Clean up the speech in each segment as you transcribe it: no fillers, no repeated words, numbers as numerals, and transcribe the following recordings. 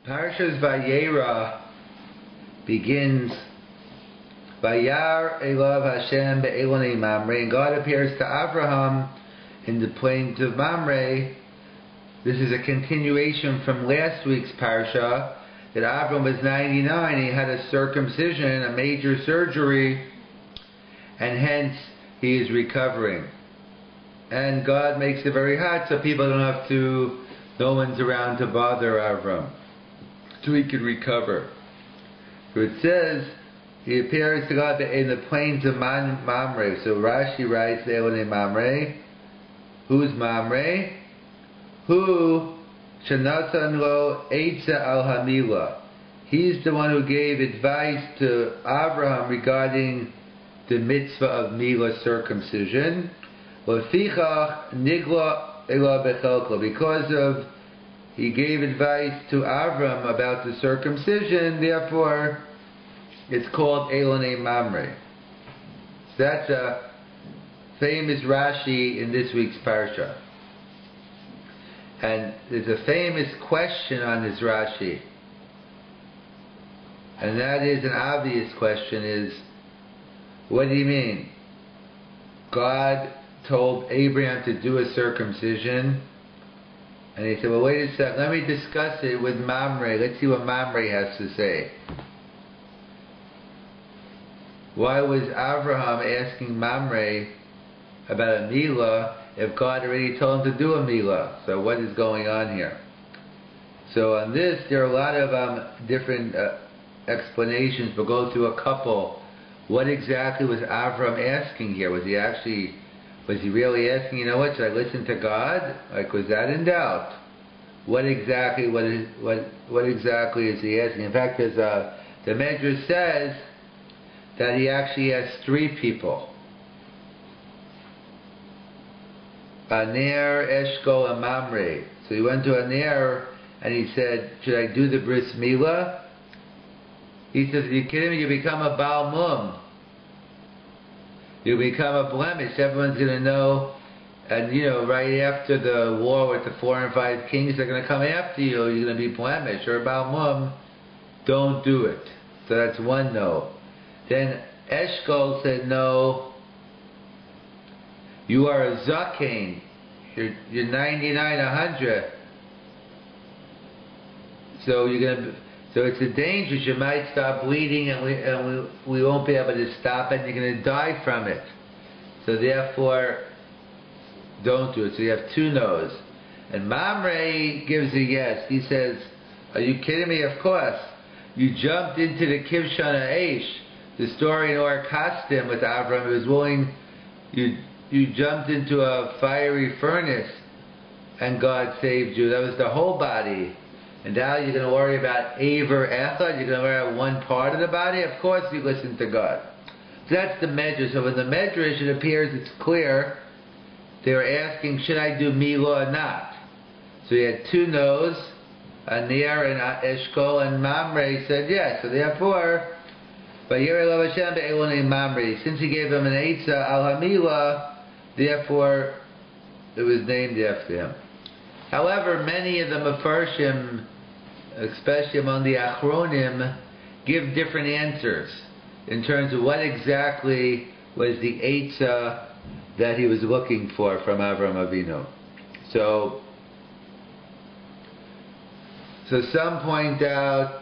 Parashas Vayera begins, Vayar Elav Hashem be'elonei Mamre, and God appears to Abraham in the plains of Mamre. This is a continuation from last week's parsha, that Abraham was 99, he had a circumcision, a major surgery, and hence he is recovering. And God makes it very hot so people don't have to, no one's around to bother Abraham, so he can recover. So it says, he appears to God in the plains of Mamre. So Rashi writes, Elonei Mamre. Who's Mamre? Who Shanasan lo Eitza al Hamila. He's the one who gave advice to Abraham regarding the mitzvah of Mila, circumcision. Lefichach nigla ela bechelko. Because of he gave advice to Abraham about the circumcision, therefore it's called Elonei Mamre. So that's a famous Rashi in this week's parsha. And there's a famous question on this Rashi. And that is an obvious question, is, what do you mean? God told Abraham to do a circumcision, and he said, well, wait a second, let me discuss it with Mamre. Let's see what Mamre has to say. Why was Abraham asking Mamre about a Milah if God already told him to do a Milah? So what is going on here? So on this, there are a lot of different explanations. We'll go through a couple. What exactly was Abraham asking here? Was he really asking, you know what, should I listen to God? Like, was that in doubt? What exactly is he asking? In fact, there's the Medrash says that he actually asked three people. Aner, Eshkol, and Mamre. So he went to Aner and he said, should I do the bris milah? He says, are you kidding me? You become a Baal Mum. You become a blemish. Everyone's going to know. And you know, right after the war with the 4 and 5 kings, they're going to come after you. You're going to be blemished. Or a Baal Mum. Don't do it. So that's one no. Then Eshkol said, no, you are a Zakein. You're 99, 100. So so it's a danger. You might stop bleeding, and we won't be able to stop it, and you're going to die from it. So therefore, don't do it. So you have two no's. And Mamre gives a yes. He says, are you kidding me? Of course. You jumped into the Kivshon Aish, the story in Or Kasdim with Avram. He was willing, you jumped into a fiery furnace, and God saved you. That was the whole body. And now you're going to worry about Aver Echad, you're going to worry about one part of the body? Of course you listen to God. So that's the Medrash. So in the Medrash it appears it's clear they were asking, should I do Milah or not? So he had two no's, Anir and Eshkol, and Mamre said yes. So therefore, Vayera Elav Hashem be'elonei Mamre. Since he gave him an Eitza al Hamila, therefore it was named after him. However, many of the Mefarshim, especially among the Achronim, give different answers in terms of what exactly was the Eitza that he was looking for from Avraham Avinu. So some point out,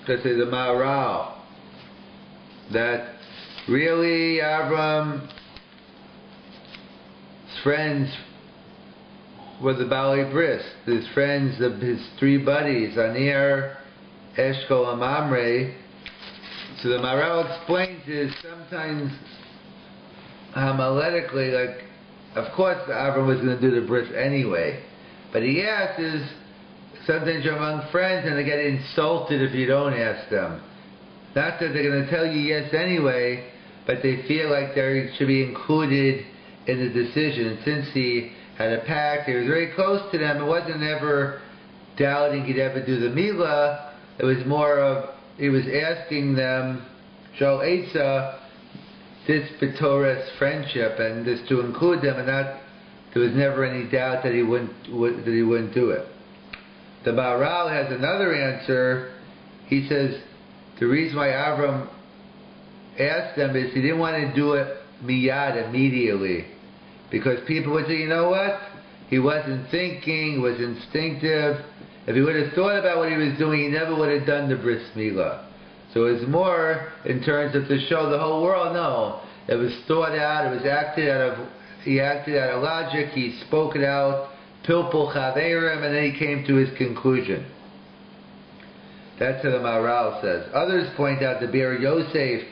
let's say the Maharal, that really Avram's friends were the Baalei Bris, his friends, his three buddies, Anir, Eshkol, and Mamre. So the Maharal explains this sometimes homiletically, like, of course Avram was going to do the bris anyway, but he asks is, sometimes you're among friends and they get insulted if you don't ask them. Not that they're going to tell you yes anyway, but they feel like they should be included in the decision. And since he had a pact, he was very close to them, it wasn't ever doubting he'd ever do the Milah, it was more of, he was asking them, Shal Eitza, this B'Torah's friendship, and this to include them, and not, there was never any doubt that he wouldn't do it. The Maharal has another answer. He says the reason why Avram asked them is he didn't want to do it miyad, immediately, because people would say, you know what, he wasn't thinking, it was instinctive. If he would have thought about what he was doing, he never would have done the bris milah. So it was more in terms of to show the whole world, no, it was thought out, it was he acted out of logic, he spoke it out, pilpul chaverim, and then he came to his conclusion. That's what the Maharal says. Others point out the Bir Yosef,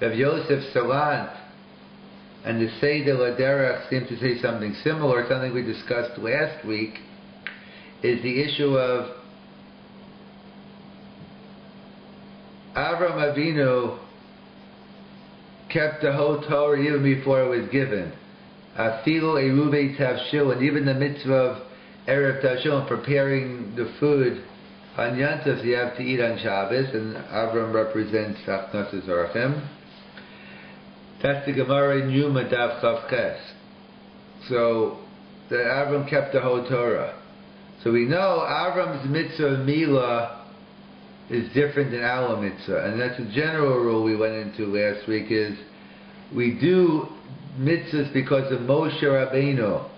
Rav Yosef Salant, and the Seder Laderech seem to say something similar, something we discussed last week, is the issue of Avram Avinu kept the whole Torah even before it was given. Afilu Eruvei Tavshil, and even the mitzvah of Erev Tavshil, preparing the food on Yantav, you have to eat on Shabbos, and Avram represents Achnas Zorachim. That's the Gemara in Yuma Daf Chavches. So, the Avram kept the whole Torah. So we know Avram's mitzvah Milah is different than our mitzvah, and that's a general rule we went into last week, is we do mitzvahs because of Moshe Rabbeinu,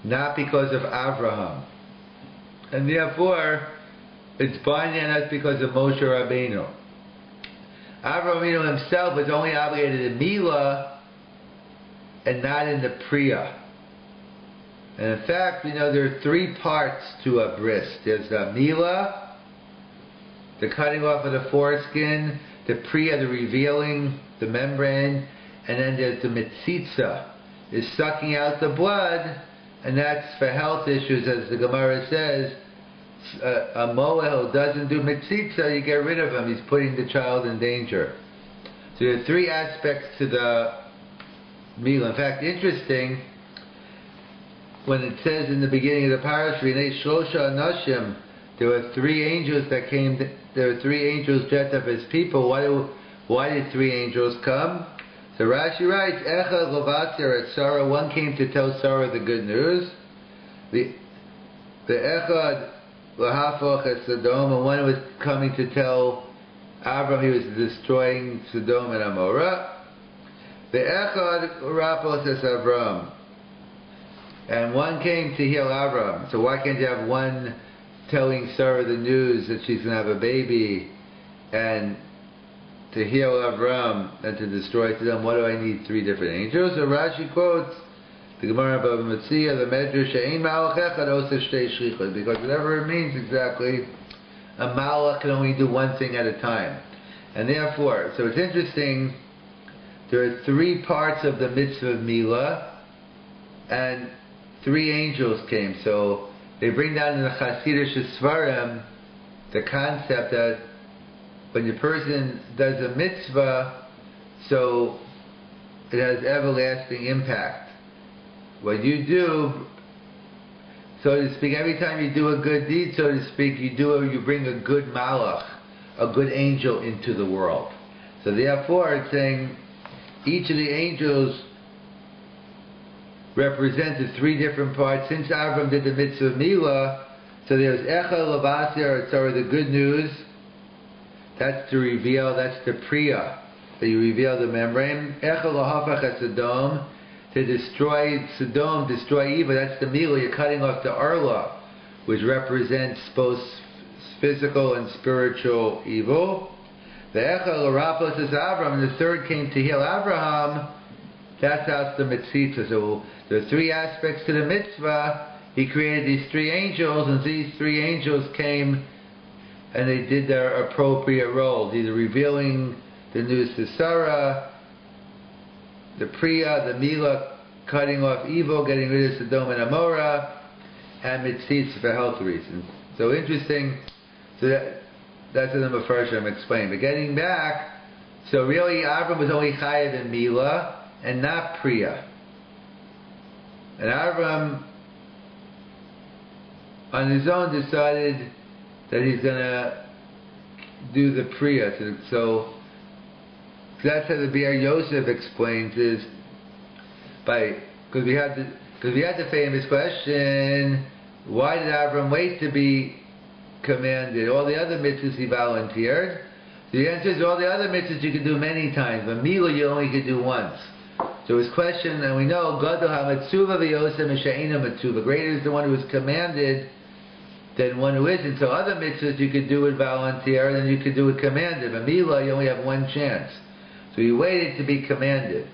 not because of Avraham. And therefore, it's binding on us because of Moshe Rabbeinu. Avraham Avinu himself was only obligated in Milah and not in the Priya. And in fact, we know there are three parts to a bris. There's the Milah, the cutting off of the foreskin, the Priya, the revealing, the membrane, and then there's the Mitzitza, is sucking out the blood, and that's for health issues, as the Gemara says. A Moel who doesn't do Mitzitza, you get rid of him, he's putting the child in danger. So there are three aspects to the Milah. In fact, interesting, when it says in the beginning of the parish, V'nei Shlosha Anashim, there were three angels that came, there were three angels dressed up as people. Why did three angels come? So Rashi writes, Echad Lovatzir at Sarah, one came to tell Sarah the good news. The Echad Lahafoch at Sodom, and one was coming to tell Avram he was destroying Sodom and Amorah. The Echad Rapos es Avram, and one came to heal Avram. So why can't you have one telling Sarah the news that she's going to have a baby, and to heal Avram and to destroy Sodom? What do I need three different angels? So Rashi quotes the Gemara Bava Metzia, the Medrash, She'ein Malach Echad Oseh Shtei Shlichos, because whatever it means exactly, a Malach can only do one thing at a time. And therefore, so it's interesting, there are three parts of the mitzvah of Milah, and three angels came. So they bring down in the Hasidic Svarim the concept that when a person does a mitzvah, so it has everlasting impact. What you do, so to speak, every time you do a good deed, so to speak, you bring a good malach, a good angel into the world. So therefore, it's saying each of the angels represented three different parts. Since Avram did the mitzvah of Milah, so there's Echad Lavasir, sorry, the good news. That's to reveal, that's the Priya, that you reveal the membrane. Echad Lahafach Sodom, to destroy Sodom, destroy evil. That's the Milah, you're cutting off the Arla, which represents both physical and spiritual evil. The Echad Larapos is Avram, and the third came to heal Abraham. That's how the Mitzvah. So there are three aspects to the mitzvah. He created these three angels, and these three angels came and they did their appropriate roles, either revealing the news to Sarah, the Priya, the Milah, cutting off evil, getting rid of Sodom and Amorah, and Mitzvah for health reasons. So interesting. So that's the number first I'm explaining. But getting back, so really Avram was only chayav in Milah and not Priya. And Avram on his own decided that he's going to do the Priya. So that's how the Bir Yosef explains, is because we had the famous question, why did Avram wait to be commanded. All the other mitzvahs he volunteered. So the answer is all the other mitzvahs you can do many times, but milah you only could do once. So his question, and we know, Gadol ha-matzuva v'yosem she'ena matzuva. Greater is the one who is commanded than one who isn't. So other mitzvahs you could do with volunteer, and then you could do with commanded. But milah you only have one chance. So he waited to be commanded.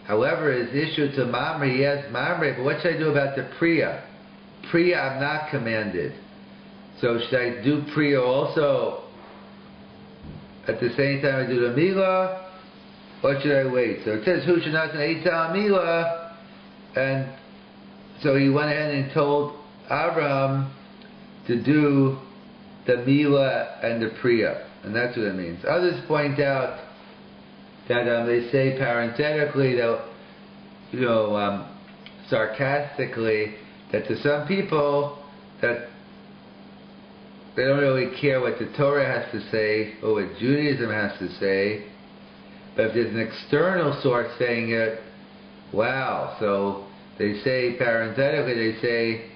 However, his issue to Mamre, he asked Mamre, but what should I do about the Priya? Priya I'm not commanded. So should I do Priya also at the same time I do the milah? Or should I wait? So it says, who should not say Eitzah milah? And so he went ahead and told Abraham to do the milah and the Priya. And that's what it means. Others point out that they say parenthetically, that, sarcastically, that to some people that they don't really care what the Torah has to say or what Judaism has to say, but if there's an external source saying it, wow. So they say parenthetically, they say,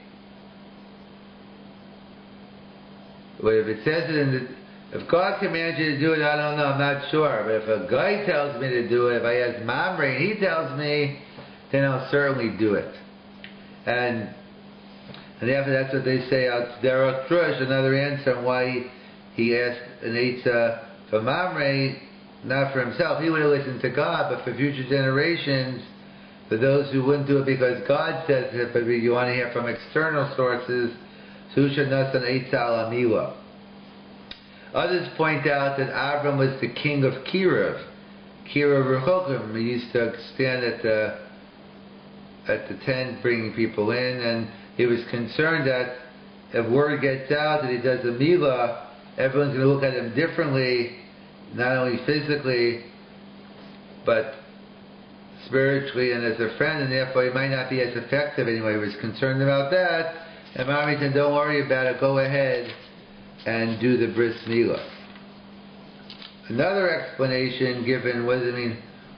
well, if it says it in the, if God commands you to do it, I don't know, I'm not sure. But if a guy tells me to do it, if I ask Mamre and he tells me, then I'll certainly do it. And after that's what they say out there. Another answer on why he asked an Eitzah for Mamre, not for himself. He would have listened to God, but for future generations, for those who wouldn't do it because God says it, but you want to hear from external sources, Susha Nasan Eitzah al Amilah. Others point out that Avram was the king of Kiruv Rechokim. He used to stand at the tent bringing people in, and he was concerned that if word gets out that he does a milah, everyone's going to look at him differently, not only physically, but spiritually and as a friend, and therefore he might not be as effective anyway. He was concerned about that, and Mommy said, don't worry about it, go ahead and do the bris milah. Another explanation given, what does it mean,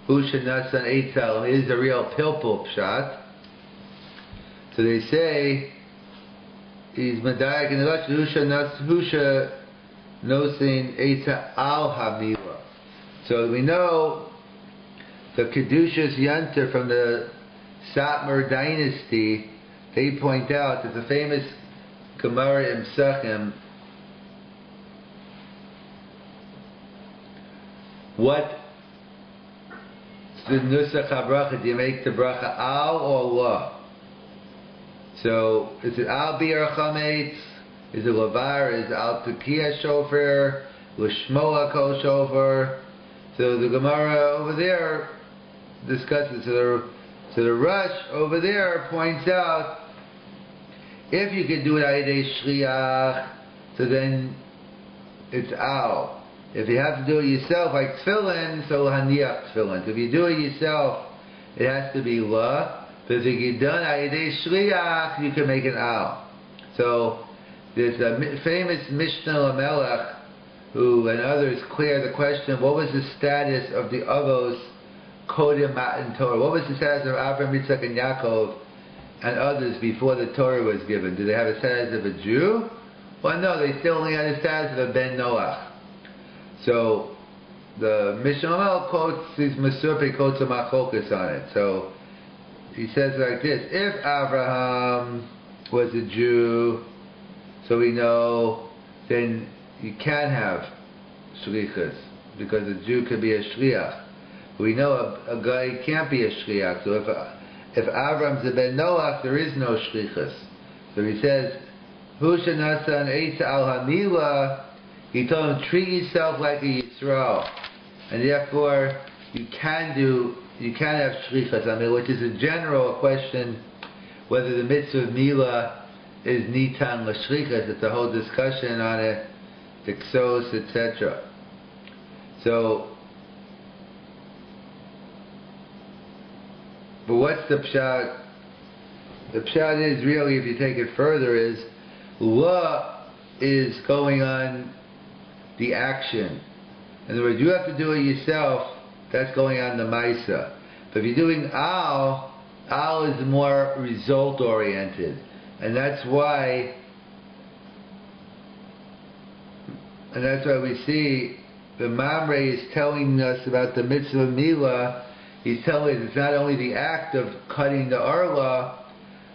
Husha Nasan Eitzal, is a real pilpul pshat. So they say, he's Madayak in the Rush, Husha Nosin Eitzal al Hamila. So we know the Kedushas Yantar from the Satmar dynasty, they point out that the famous Gemara in Psachim, what the Nusach HaBracha, do you make the bracha al or la? So is it al bi'er chametz? Is it lavar? Is it al tekiah shofar? L'shmoa kol shofar? So the Gemara over there discusses. So the Rush over there points out, if you could do it ayidei shliach, so then it's al. If you have to do it yourself, like tefillin, so haniach tefillin. So if you do it yourself, it has to be la. But if you get done ayidei shliach, you can make an al. So there's a famous Mishnah Lamelech, who and others clear the question: what was the status of the Avos Kodim Matan Torah? What was the status of Abraham, Yitzchak, and Yaakov, and others before the Torah was given? Did they have a status of a Jew? Well, no, they still only had a status of a Ben Noach. So the Mishnah Lamelech quotes these Mesurpe quotes a machokas on it. So he says like this: if Abraham was a Jew, so we know, then you can have shlichus, because a Jew could be a shliach. We know a guy can't be a shliach. So if Avram's a ben Noach, there is no shlichus. So he says, Husha Nasan Eitz al Hamila. He told him, treat yourself like a Yisrael, and therefore you can have shlichus. I mean, which is a general question whether the mitzvah of milah is nitan l'shlichus. It's a whole discussion on it, the ksos, etc. So, but what's the pshat? The pshat is really, if you take it further, is la is going on the action. In other words, you have to do it yourself. That's going on the maisa. But if you're doing al is more result oriented, and that's why And that's why we see the Mamre is telling us about the mitzvah of Milah. He's telling us it's not only the act of cutting the Arla,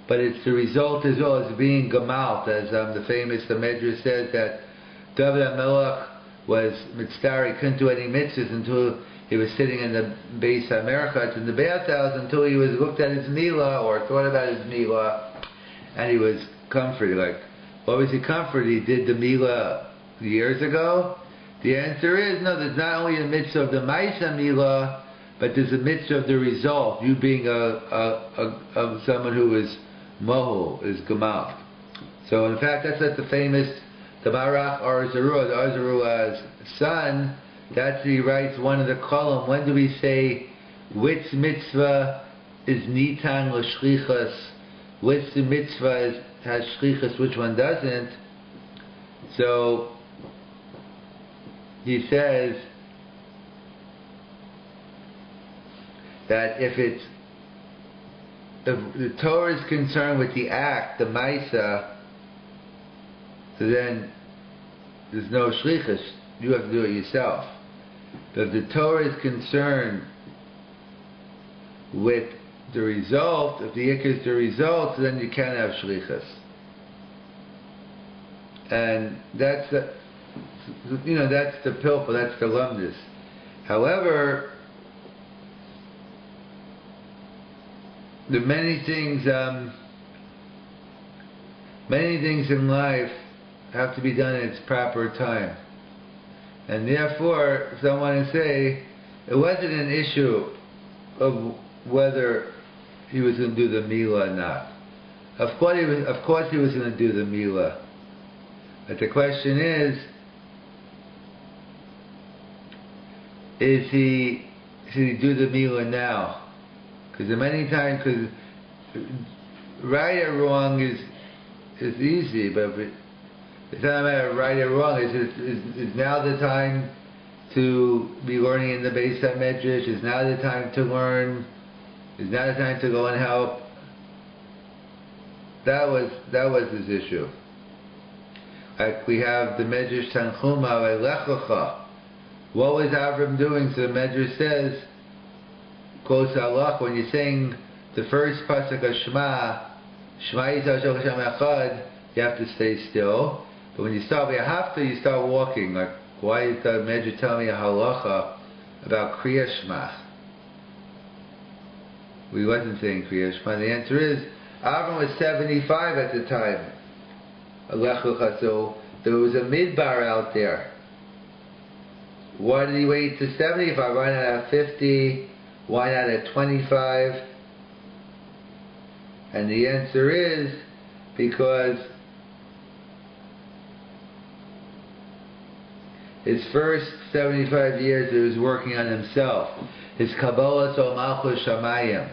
but it's the result as well as being Gamalt. As the famous the Medrash says that David HaMelech was mitzvah, he couldn't do any mitzvahs until he was sitting in the Beis HaMerchatz in the bathhouse, until he was looked at his Milah or thought about his Milah, and he was comforted. Like, what was he comforted? He did the Milah years ago? The answer is no, there's not only a mitzvah of the Maisa Milah, but there's a mitzvah of the result, you being someone who is Mohu, is Gamal. So in fact, that's what the famous, the Marach Arzarua's son, that's he writes one of the column. When do we say which mitzvah is Nitan L'Shlichas, which the mitzvah has Shlichas, which one doesn't? So he says that if the Torah is concerned with the act, the Maisa, so then there's no Shlichus, you have to do it yourself. But if the Torah is concerned with the result, if the Ikar is the result, then you can have Shlichus. And that's the, that's the pilpul, that's the lumdus. However, the many things in life have to be done in its proper time. And therefore, some want to say, it wasn't an issue of whether he was going to do the Milah or not. Of course he was going to do the Milah. But the question is should he do the Milah now? Because many times, right or wrong is easy, but it's not a matter of right or wrong. Is now the time to be learning in the Beis HaMedrash? Is now the time to learn? Is now the time to go and help? That was his issue. Like we have the Medrash Tanchuma Lechacha. What was Avram doing? So the Medrash says, quotes Allah, when you're saying the first pasuk of Shema Yisrael Hashem Echad, you have to stay still. But when you start you start walking. Like, why is the Medrash telling me a halacha about Kriya Shema? We wasn't saying Kriya Shema. The answer is, Avram was 75 at the time. So there was a midbar out there. Why did he wait to 75? Why not at 50? Why not at 25? And the answer is because his first 75 years he was working on himself. His Kabbalah so Malchus Shamayim.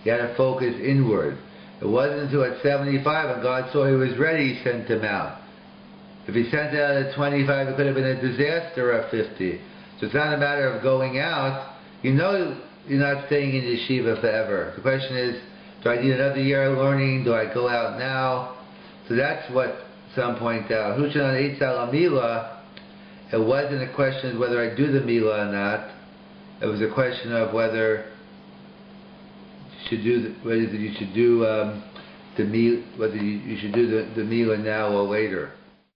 He had to focus inward. It wasn't until at 75 when God saw he was ready, he sent him out. If he sent him out at 25, it could have been a disaster at 50. So it's not a matter of going out. You know you're not staying in yeshiva forever. The question is, do I need another year of learning? Do I go out now? So that's what some point out. Huchan Eitzal Milah, it wasn't a question of whether I do the Milah or not. It was a question of whether you should do the Milah now or later.